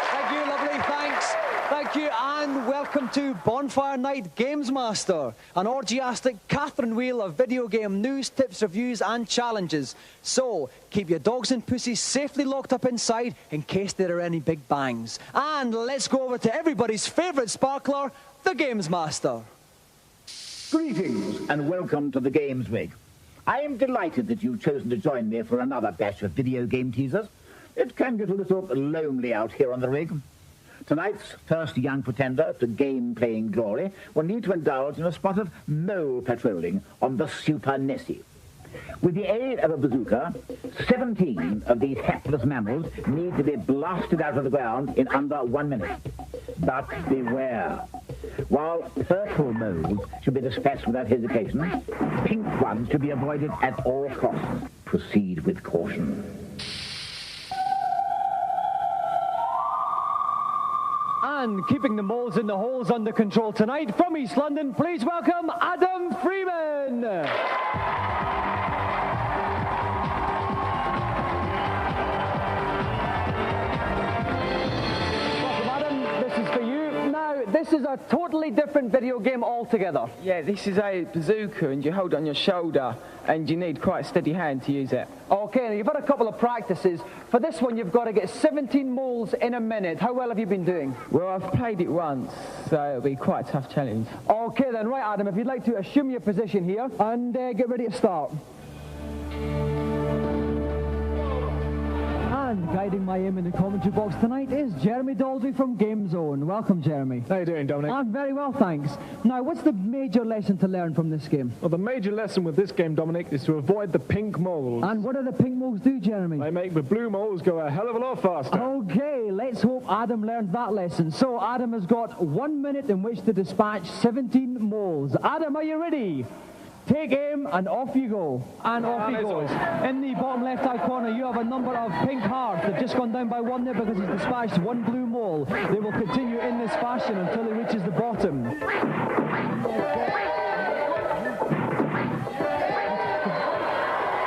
Thank you, lovely, thanks. Thank you, and welcome to Bonfire Night Gamesmaster, an orgiastic Catherine wheel of video game news, tips, reviews, and challenges. So, keep your dogs and pussies safely locked up inside in case there are any big bangs. And let's go over to everybody's favourite sparkler, the Gamesmaster. Greetings, and welcome to the Games Rig. I am delighted that you've chosen to join me for another batch of video game teasers. It can get a little lonely out here on the rig. Tonight's first young pretender to game-playing glory will need to indulge in a spot of mole patrolling on the Super Nessie. With the aid of a bazooka, 17 of these hapless mammals need to be blasted out of the ground in under 1 minute. But beware. While purple moles should be dispatched without hesitation, pink ones should be avoided at all costs. Proceed with caution. And keeping the moles in the holes under control tonight, from East London, please welcome Adam Freeman. Welcome, Adam. This is for you. Now, this is a totally different video game altogether. Yeah, this is a bazooka, and you hold it on your shoulder, and you need quite a steady hand to use it. Okay, now you've had a couple of practices. For this one, you've got to get 17 moles in a minute. How well have you been doing? Well, I've played it once, so it'll be quite a tough challenge. Okay then, right Adam, if you'd like to assume your position here and get ready to start. And guiding my aim in the commentary box tonight is Jeremy Daldry from Game Zone. Welcome, Jeremy. How you doing, Dominic? I'm very well, thanks. Now, what's the major lesson to learn from this game? Well, the major lesson with this game, Dominic, is to avoid the pink moles. And what do the pink moles do, Jeremy? They make the blue moles go a hell of a lot faster. Okay, let's hope Adam learned that lesson. So, Adam has got 1 minute in which to dispatch 17 moles. Adam, are you ready? Take aim and off you go. And off he goes. In the bottom left-hand corner, you have a number of pink hearts. They've just gone down by one there because he's dispatched one blue mole. They will continue in this fashion until he reaches the bottom.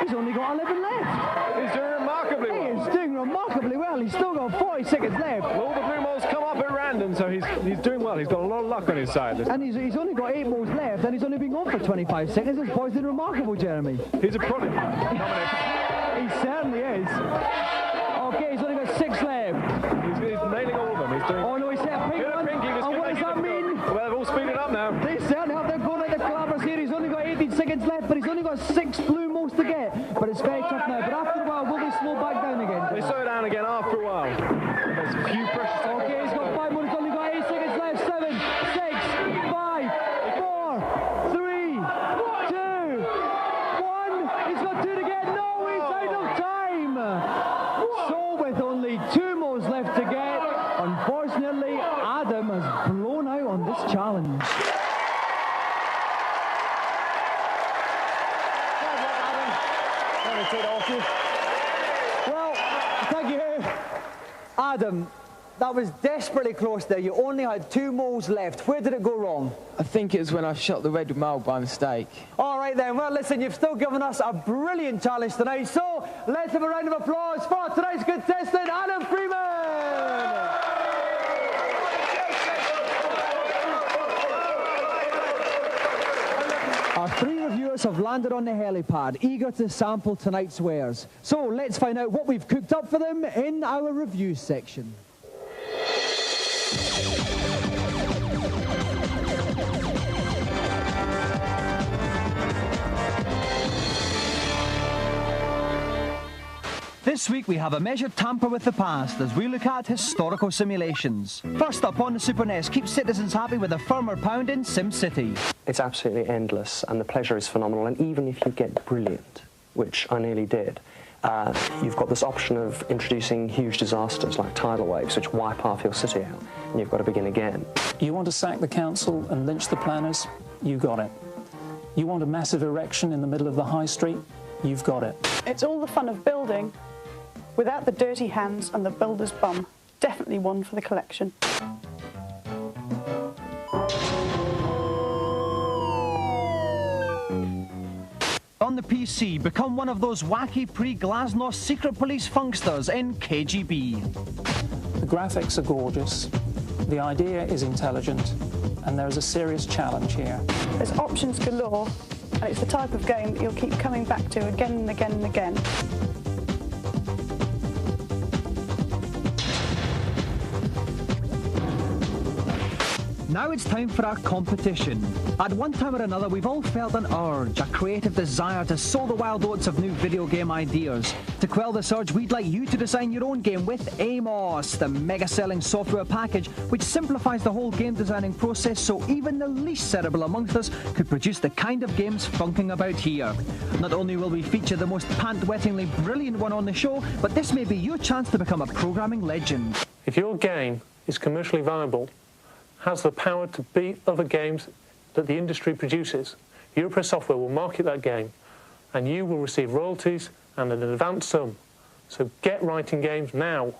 He's only got 11 left. He's doing remarkably well. He's doing remarkably well. He's still got 40 seconds left. All the blue moles come up at random, so he's doing well. He's got a lot of luck on his side. And he's only got 8 moles left, and he's only been on for 25 seconds. This boy's doing remarkable, Jeremy. He's a prodigy. He certainly is. Okay, he's only got 6 left. He's nailing all of them. He's doing... Oh no, he's hit a pink one. And what does that mean? Well, they've all speeded up now. They certainly have. They're going like the Calabras here. He's only got 18 seconds left, but he's only got 6 blue moles to get. But it's very tough now. But after a while, will they slow back down again? They slow down again after a while. There's a few precious seconds. Okay, he's got 5 more. He's only got 8 seconds left. 7, 6, 5, 4, 3, 2, 1. He's got 2 to get. No, he's out of time. So with only 2 moles left to get, unfortunately, Adam has blown out on this challenge. Well, thank you. Adam, that was desperately close there. You only had 2 moles left. Where did it go wrong? I think it was when I shot the red mole by mistake. All right then. Well, listen, you've still given us a brilliant challenge tonight. So let's have a round of applause for tonight's contestant, Adam Freeman. Our 3 reviewers have landed on the helipad, eager to sample tonight's wares. So let's find out what we've cooked up for them in our review section. This week we have a measured tamper with the past as we look at historical simulations. First up on the Super NES, keep citizens happy with a firmer pound in SimCity. It's absolutely endless and the pleasure is phenomenal, and even if you get brilliant, which I nearly did, you've got this option of introducing huge disasters like tidal waves which wipe half your city out, and you've got to begin again. You want to sack the council and lynch the planners? You got it. You want a massive erection in the middle of the high street? You've got it. It's all the fun of building without the dirty hands and the builder's bum. Definitely one for the collection. On on the PC, become one of those wacky pre-Glasnost secret police funksters in KGB. The graphics are gorgeous, the idea is intelligent, and there is a serious challenge here. There's options galore, and it's the type of game that you'll keep coming back to again and again and again. Now it's time for our competition. At one time or another, we've all felt an urge, a creative desire to sow the wild oats of new video game ideas. To quell this urge, we'd like you to design your own game with Amos, the mega-selling software package which simplifies the whole game designing process so even the least cerebral amongst us could produce the kind of games funking about here. Not only will we feature the most pant-wettingly brilliant one on the show, but this may be your chance to become a programming legend. If your game is commercially viable, has the power to beat other games that the industry produces, Europress Software will market that game and you will receive royalties and an advance sum. So get writing games now.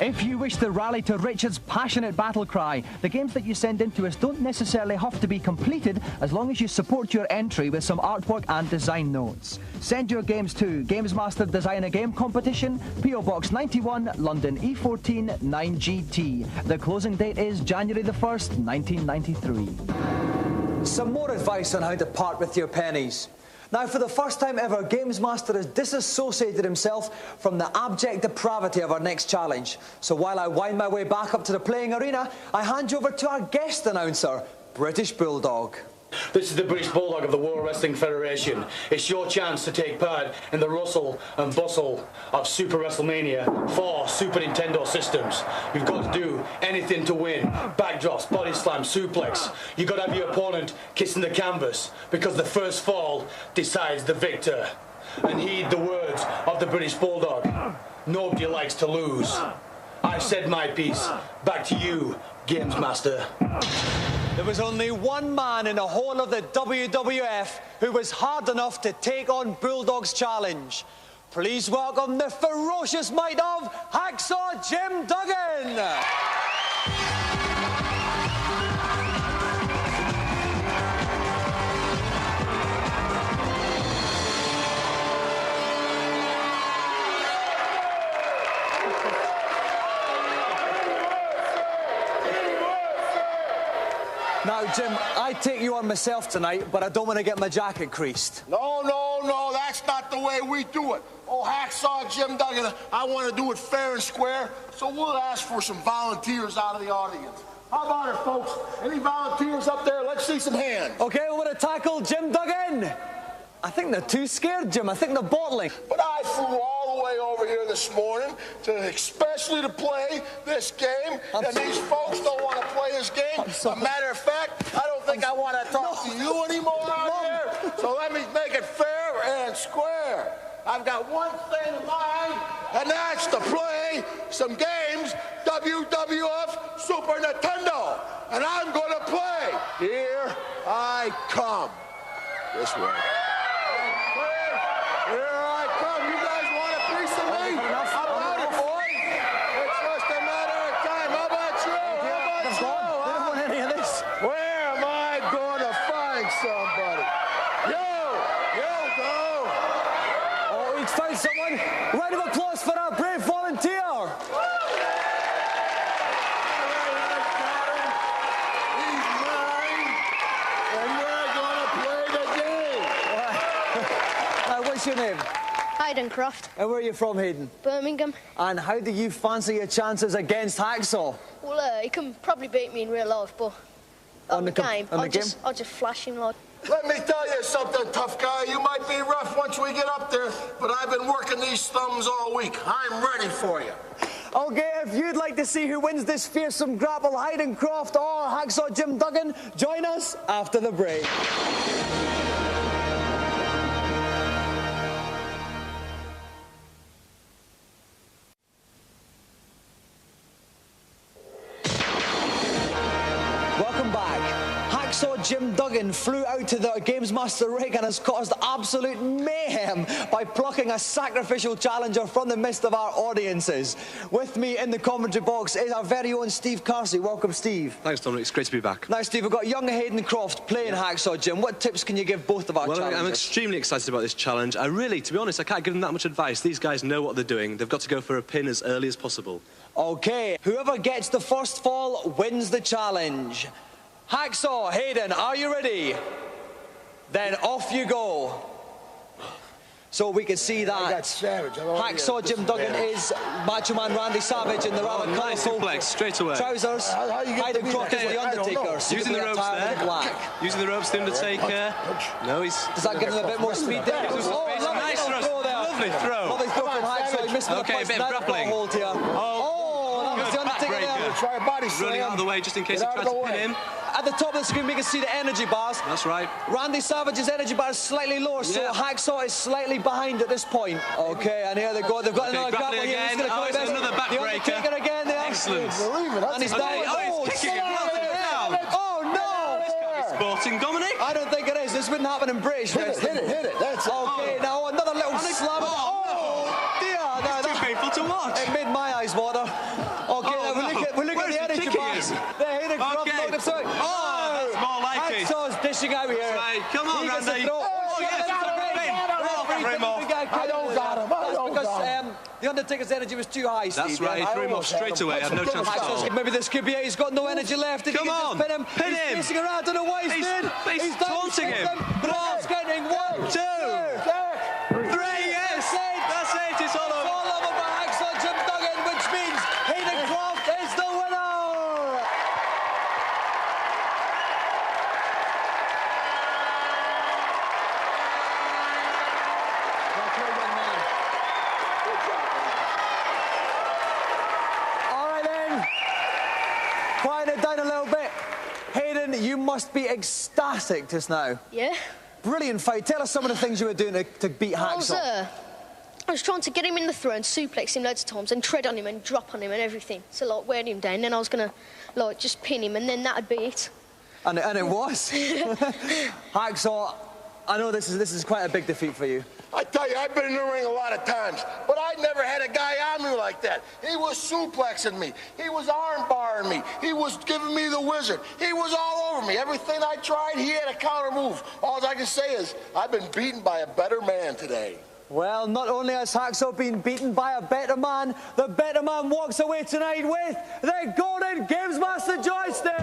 If you wish to rally to Richard's passionate battle cry, the games that you send in to us don't necessarily have to be completed as long as you support your entry with some artwork and design notes. Send your games to Gamesmaster Design a Game Competition, PO Box 91, London E14 9GT. The closing date is January the 1st, 1993. Some more advice on how to part with your pennies. Now, for the first time ever, Gamesmaster has disassociated himself from the abject depravity of our next challenge. So while I wind my way back up to the playing arena, I hand you over to our guest announcer, British Bulldog. This is the British Bulldog of the World Wrestling Federation. It's your chance to take part in the rustle and bustle of Super WrestleMania for Super Nintendo systems. You've got to do anything to win. Backdrops, body slam, suplex. You've got to have your opponent kissing the canvas because the first fall decides the victor. And heed the words of the British Bulldog. Nobody likes to lose. I've said my piece. Back to you, Gamesmaster. There was only one man in the whole of the WWF who was hard enough to take on Bulldog's challenge. Please welcome the ferocious might of Hacksaw Jim Duggan. Now, Jim, I take you on myself tonight, but I don't want to get my jacket creased. No, that's not the way we do it. Oh, Hacksaw Jim Duggan, I want to do it fair and square, so we'll ask for some volunteers out of the audience. How about it, folks? Any volunteers up there? Let's see some hands. Okay, we're going to tackle Jim Duggan. I think they're too scared, Jim. I think they're bottling. But I flew all the way over here this morning especially to play this game, and these folks don't want to play this game. As a matter of fact, I don't think I want to talk to you anymore out there, so let me make it fair and square. I've got one thing in mind, and that's to play some games, WWF Super Nintendo, and I'm going to play. Here I come. This way. Here I come. You guys want a piece of me? How about it, boy? It's just a matter of time. How about you? How about you? They don't want any of this. Where am I going to find somebody? You go. Oh, he's found someone. Round of applause for our brave volunteer. He's mine, and we're going to play the game. What's your name? Haydencroft. And where are you from, Hayden? Birmingham. And how do you fancy your chances against Hacksaw? Well, he can probably beat me in real life, but on the game, I'll just flash him like. Let me tell you something, tough guy. You might be rough once we get up there, but I've been working these thumbs all week. I'm ready for you. Okay, if you'd like to see who wins this fearsome grapple, Haydencroft or Hacksaw Jim Duggan, join us after the break. Hacksaw Jim Duggan flew out to the Gamesmaster rig and has caused absolute mayhem by plucking a sacrificial challenger from the midst of our audiences. With me in the commentary box is our very own Steve Carsey. Welcome, Steve. Thanks, Dominic. It's great to be back. Now, Steve, we've got young Hayden Croft playing Hacksaw Jim. What tips can you give both of our challengers? I'm extremely excited about this challenge. To be honest, I can't give them that much advice. These guys know what they're doing. They've got to go for a pin as early as possible. OK, whoever gets the first fall wins the challenge. Hacksaw, Hayden, are you ready? Then off you go. So we can see that Hacksaw Jim Duggan is Macho Man Randy Savage in the rather colourful straight away. trousers. Hayden Croft is the Undertaker. Using the ropes there. Black. Using the ropes, the Undertaker. No, he's... Does that give him a bit more speed there? Oh, nice throw there. Lovely throw. Lovely throw from Hacksaw. He missed the a bit of grappling. Hold here. Oh, that was the Undertaker there. Try a body slam. Running out of the way just in case he tries to pin him. At the top of the screen, we can see the energy bars. That's right. Randy Savage's energy bar is slightly lower, so Hacksaw is slightly behind at this point. OK, and here they go. They've got another grapple here. Again. It's another backbreaker. The Undertaker again there. Excellent. And he's down. He's kicking him down. Oh, no. This can't be sporting, Dominic. I don't think it is. This wouldn't happen in British wrestling. Hit it. That's OK, now another little slam. Oh, dear. No, it's too painful to watch. It made my eyes water. OK, now we look at the energy bars. They're hitting Croft. Hacksaw's dishing out here. Right. Come on, Randy. I don't got him. Because the Undertaker's energy was too high, Steve. That's right. He threw him off straight away. I had no chance at all. Maybe this could be it. He's got no energy left. Come on. Pin him. Pin him. He's facing around. I don't know what he's doing. He's taunting him. Croft's getting 1, 2, 3. Yes. That's it. It's all over. It's all over for Hacksaw Jim Duggan, which means Hayden Croft is the winner. Quiet it down a little bit. Hayden, you must be ecstatic just now. Yeah. Brilliant fight. Tell us some of the things you were doing to beat Hacksaw. I was trying to get him in the throw and suplex him loads of times and tread on him and drop on him and everything. So, like, wearing him down. Then I was going to, like, just pin him and then that'd be it. And it was. Hacksaw, I know this is quite a big defeat for you. I tell you, I've been in the ring a lot of times, but I never had a guy on me like that. He was suplexing me. He was arm barring me. He was giving me the wizard. He was all over me. Everything I tried, he had a counter move. All I can say is, I've been beaten by a better man today. Well, not only has Hacksaw been beaten by a better man, the better man walks away tonight with the Golden Gamesmaster joystick!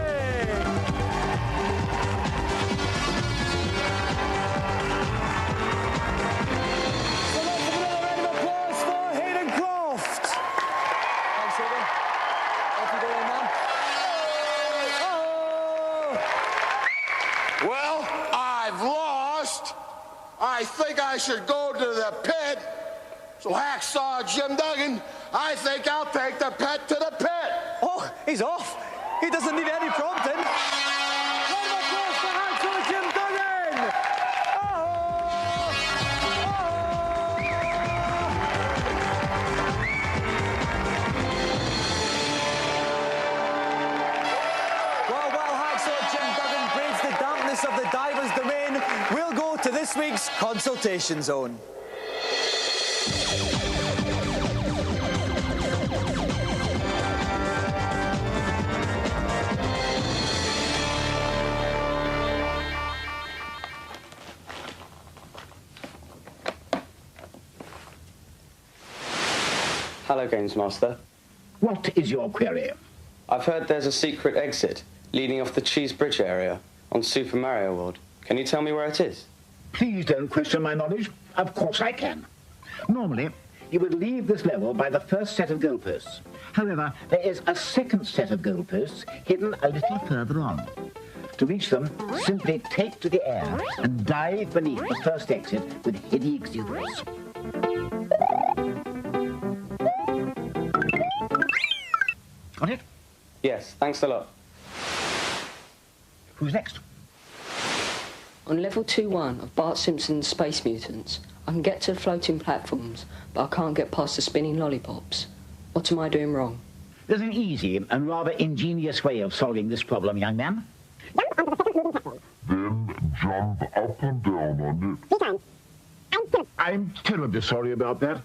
Well, I've lost. I think I should go to the pit. So Hacksaw Jim Duggan, I think I'll take the pit to the pit. Oh, he's off. He doesn't need any prompting. Round of applause for Hacksaw Jim Duggan. Well, while Hacksaw Jim Duggan braves the dampness of the diver's domain, we'll go to this week's consultation zone. Hello, Gamesmaster. What is your query? I've heard there's a secret exit leading off the Cheese Bridge area on Super Mario World. Can you tell me where it is? Please don't question my knowledge. Of course I can. Normally, you would leave this level by the first set of goalposts. However, there is a second set of goalposts hidden a little further on. To reach them, simply take to the air and dive beneath the first exit with heady exuberance. Got it? Yes, thanks a lot. Who's next? On level 2-1 of Bart Simpson's Space Mutants, I can get to the floating platforms, but I can't get past the spinning lollipops. What am I doing wrong? There's an easy and rather ingenious way of solving this problem, young man. jump up and down on it. I'm terribly sorry about that.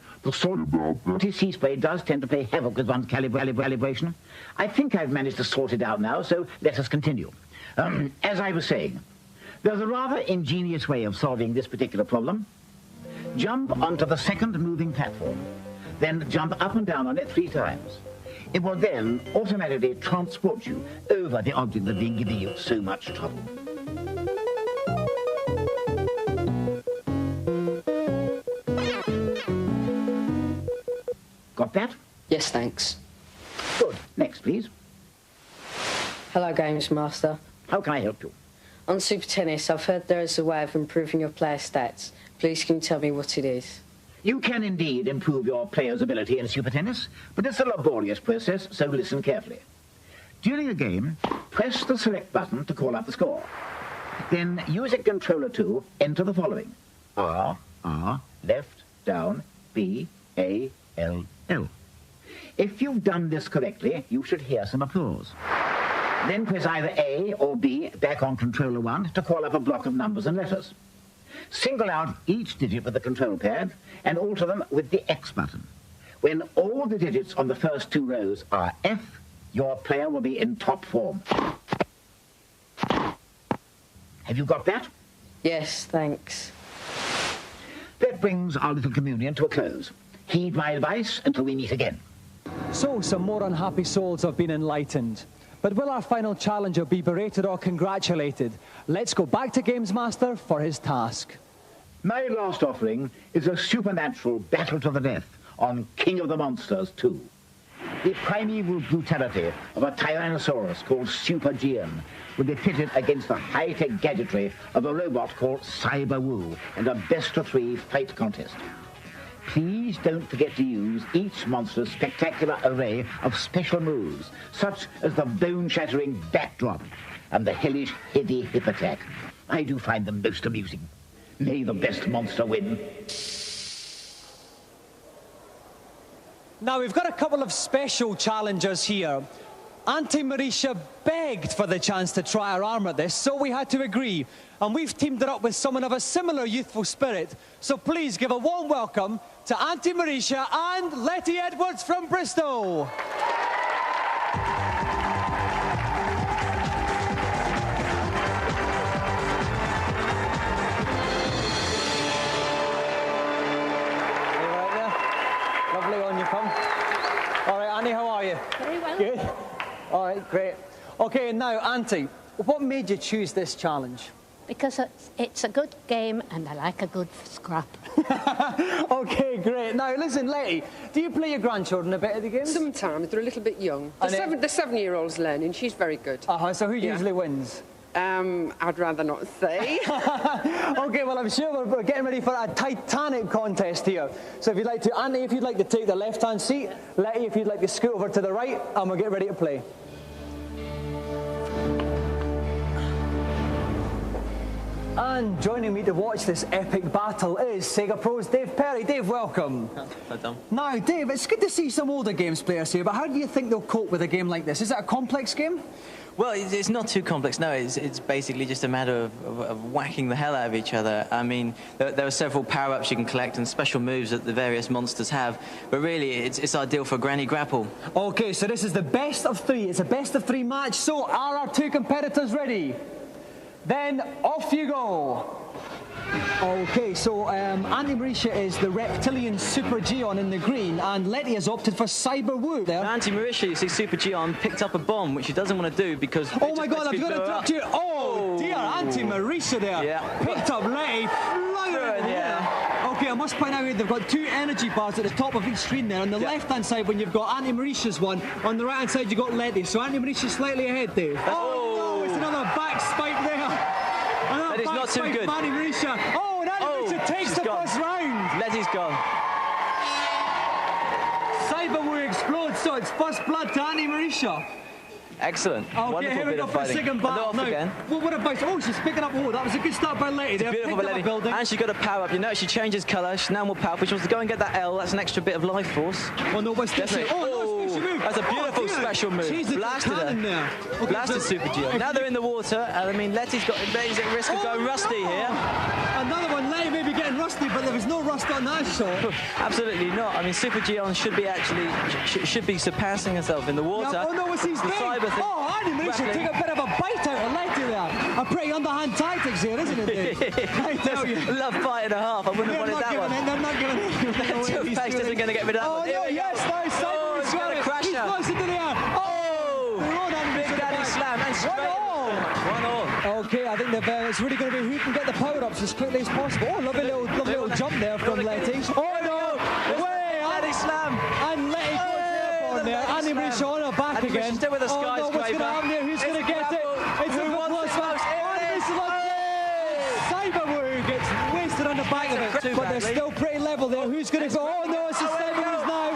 Sea spray does tend to play havoc with one's calibration. I think I've managed to sort it out now, so let us continue. As I was saying, there's a rather ingenious way of solving this particular problem. Jump onto the second moving platform, then jump up and down on it 3 times. It will then automatically transport you over the object that's been giving you so much trouble. Got that? Yes, thanks. Good. Next, please. Hello, Gamesmaster. How can I help you? On Super Tennis, I've heard there is a way of improving your player stats. Please, can you tell me what it is? You can indeed improve your player's ability in Super Tennis, but it's a laborious process, so listen carefully. During a game, press the select button to call up the score. Then use a controller to enter the following: R, left, down, B, A, L, L. If you've done this correctly, you should hear some applause. Then press either A or B back on controller 1 to call up a block of numbers and letters. Single out each digit with the control pad and alter them with the X button. When all the digits on the first 2 rows are F, your player will be in top form. Have you got that? Yes, thanks. That brings our little communion to a close. Heed my advice until we meet again. So, some more unhappy souls have been enlightened. But will our final challenger be berated or congratulated? Let's go back to Gamesmaster for his task. My last offering is a supernatural battle to the death on King of the Monsters 2. The primeval brutality of a Tyrannosaurus called Super Geon will be pitted against the high-tech gadgetry of a robot called Cyber Woo in a best-of-3 fight contest. Please don't forget to use each monster's spectacular array of special moves, such as the bone-shattering backdrop and the hellish heady hip attack. I do find them most amusing. May the best monster win. Now, we've got a couple of special challengers here. Auntie Marisha begged for the chance to try her arm at this, so we had to agree. And we've teamed her up with someone of a similar youthful spirit. So please give a warm welcome to Auntie Marisha and Letty Edwards from Bristol. Lovely on you come. All right, Auntie, how are you? Very well. Good. All right, great. Okay, now, Auntie, what made you choose this challenge? Because it's a good game and I like a good scrap. Okay, great. Now, listen, Letty, do you play your grandchildren a bit at the games? Sometimes. They're a little bit young. The 7-year-old's learning. She's very good. So who usually wins? I'd rather not say. Okay, well, I'm sure we're getting ready for a titanic contest here. So if you'd like to, Auntie, if you'd like to take the left-hand seat, Letty, if you'd like to scoot over to the right, and we'll get ready to play. And joining me to watch this epic battle is Sega Pro's Dave Perry. Dave, welcome. Hi, Tom. Now, Dave, it's good to see some older games players here, but how do you think they'll cope with a game like this? Is it a complex game? Well, it's not too complex, no. It's basically just a matter of whacking the hell out of each other. I mean, there are several power-ups you can collect and special moves that the various monsters have, but really, it's ideal for Granny Grapple. Okay, so this is the best of 3. It's a best of 3 match, so are our 2 competitors ready? Then off you go. Okay, so Auntie Marisha is the reptilian Super Geon in the green, and Letty has opted for Cyber Woo there. Auntie Marisha, you see, Super Geon picked up a bomb, which she doesn't want to do because... Oh my God, I've got to interrupt you. Oh, dear, Auntie Marisha there. Yeah. Picked up Letty, flung her in the air. Okay, I must point out here they've got 2 energy bars at the top of each screen there. On the left-hand side, when you've got Auntie Marisha's one, on the right-hand side, you've got Letty. So Auntie Marisha's slightly ahead, Dave. Oh, no, it's another back spike there. That is not too good. Auntie Marisha. Oh, and Auntie Marisha takes the first round. Letty's gone. Cyber Woo explodes, so it's first blood to Auntie Marisha. Excellent. Okay, Wonderful here we bit go of for the fighting. second battle. And Now, what about... Oh, she's picking up... Oh, that was a good start by Letty. They're Beautiful by Letty. And she got a power-up. You notice she changes colour. She's now more powerful. She wants to go and get that L. That's an extra bit of life force. Oh, no, what's this? Oh, no, That's a beautiful special move. Blasted her. Blasted Super Geo. Now they're in the water, and I mean, Letty's at risk of going rusty here. Another one, Letty may be getting rusty, but there was no rust on that shot. Absolutely not. I mean, Super Geon should be should be surpassing herself in the water. Yeah, oh no, what's his thing? Oh, Annie Marie should take a bit of a bite out of Letty there. A pretty underhand tactics here, isn't it, Dave? I tell you. Love bite and a half. I wouldn't have wanted that one. They're not giving it. Two-Face isn't going to get rid of that one. Oh, no, yes, nice. Oh, he's got a crasher. He's close into the air. Oh! Big Daddy Slam and straight. 1-all. Okay, I think it's really going to be who can get the power-ups as quickly as possible. Oh, lovely little jump there from Letty. Oh, no! Way! Daddy Slam. And Letty goes airborne there. Annie Marie on her back again. Still with a oh, no, what's going to happen here? Who's going to get it? It's a good close one. Cyberwoo gets wasted on the back of it. But they're still pretty level there. Who's going to go? Oh, no, it's a Cyberwoo's now.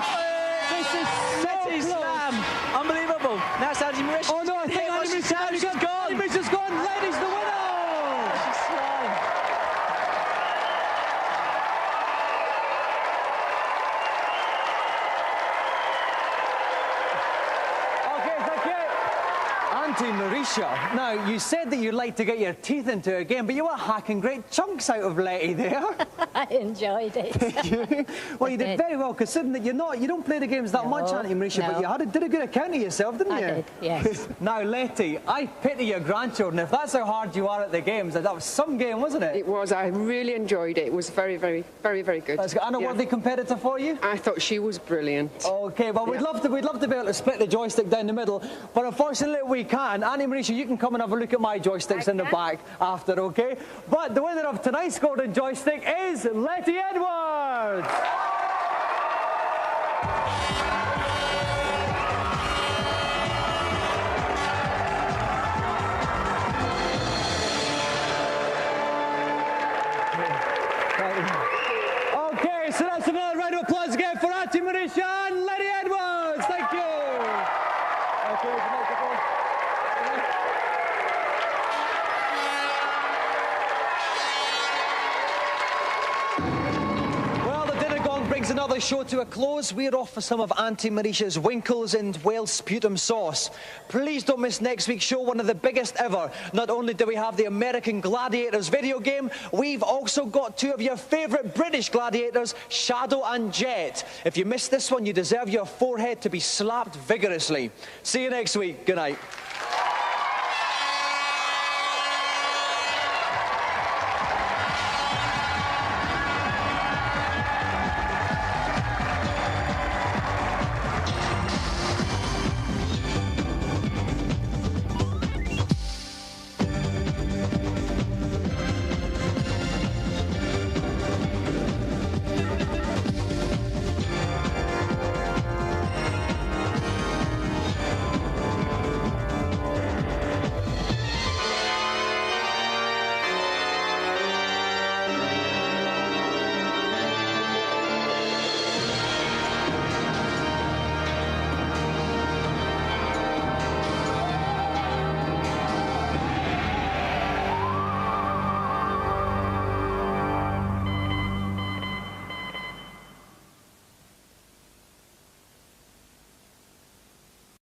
This is so Slam. Unbelievable. Now it's Annie Marie. Oh, no, I think Annie Marie's gone. Annie Marie's just gone. Letty's the winner. Auntie Marisha, now you said that you'd like to get your teeth into a game, but you were hacking great chunks out of Letty there. I enjoyed it. Well, you did very well, considering that you don't play the games that much, Auntie Marisha, but you did a good account of yourself, didn't you? I did, yes. Now, Letty, I pity your grandchildren. If that's how hard you are at the games, that was some game, wasn't it? It was. I really enjoyed it. It was very, very, very, very good. That's good. And a worthy competitor for you? I thought she was brilliant. Okay, well, we'd love to be able to split the joystick down the middle, but unfortunately we can't. Annie Marisha, you can come and have a look at my joysticks in the back after, okay? But the winner of tonight's golden joystick is Letty Edwards! Okay, so that's another round of applause again for Auntie Marisha and Letty Edwards. Thank you. Okay, another show to a close. We're off for some of Auntie Marisha's winkles and whale sputum sauce. Please don't miss next week's show, one of the biggest ever. Not only do we have the American Gladiators video game, we've also got two of your favourite British gladiators, Shadow and Jet. If you missed this one, you deserve your forehead to be slapped vigorously. See you next week. Good night.